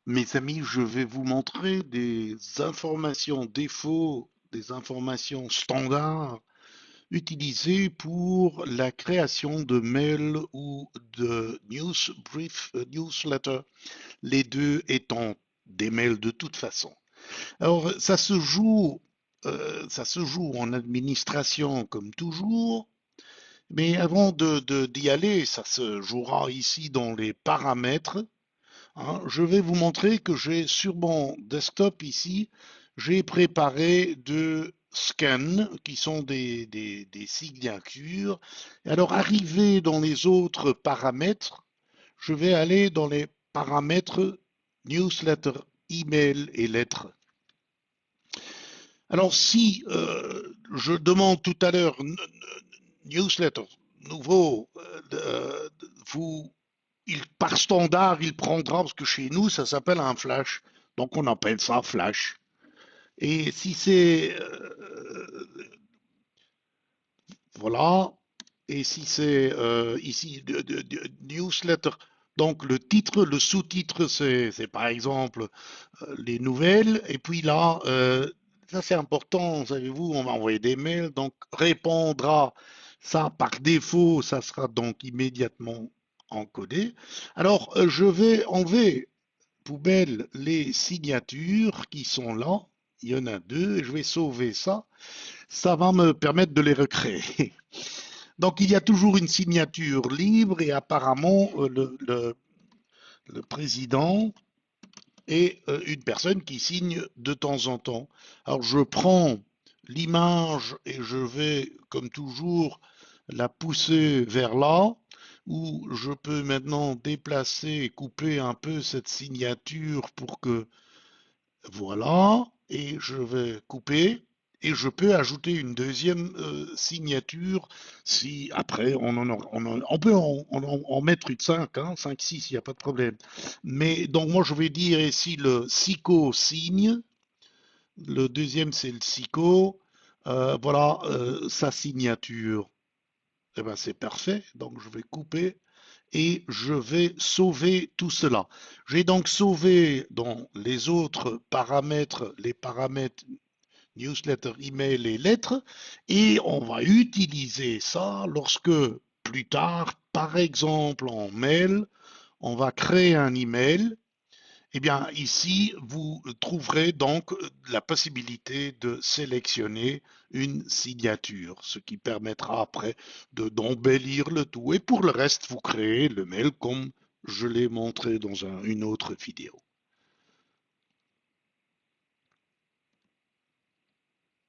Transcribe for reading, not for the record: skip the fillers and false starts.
Mes amis, je vais vous montrer des informations défauts, des informations standards utilisées pour la création de mails ou de news brief, newsletter, les deux étant des mails de toute façon. Alors, ça se joue en administration comme toujours, mais avant d'y aller, ça se jouera ici dans les paramètres. Hein, je vais vous montrer que j'ai sur mon desktop ici, j'ai préparé deux scans qui sont des signatures. Alors, arrivé dans les autres paramètres, je vais aller dans les paramètres newsletter, email et lettres. Alors, si je demande tout à l'heure newsletter, nouveau, vous par standard, il prendra, parce que chez nous, ça s'appelle un flash. Donc on appelle ça flash. Et si c'est... voilà. Et si c'est ici newsletter, donc le titre, le sous-titre, c'est par exemple les nouvelles. Et puis là, ça c'est important, savez-vous, on va envoyer des mails. Donc répondra, ça par défaut, ça sera donc immédiatement encodé. Alors je vais enlever poubelle les signatures qui sont là. Il y en a deux, et je vais sauver ça. Ça va me permettre de les recréer. Donc il y a toujours une signature libre et apparemment le président est une personne qui signe de temps en temps. Alors je prends l'image et je vais, comme toujours, la pousser vers là, où je peux maintenant déplacer et couper un peu cette signature pour que voilà, et je vais couper et je peux ajouter une deuxième signature si après on peut en mettre une 5, hein, 5, 6, il n'y a pas de problème. Mais donc moi je vais dire ici le SICO signe, le deuxième c'est le SICO, voilà sa signature. Eh ben c'est parfait, donc je vais couper et je vais sauver tout cela. J'ai donc sauvé dans les autres paramètres, les paramètres newsletter, email et lettres, et on va utiliser ça lorsque plus tard, par exemple en mail, on va créer un email. Eh bien, ici, vous trouverez donc la possibilité de sélectionner une signature, ce qui permettra après d'embellir le tout. Et pour le reste, vous créez le mail comme je l'ai montré dans une autre vidéo.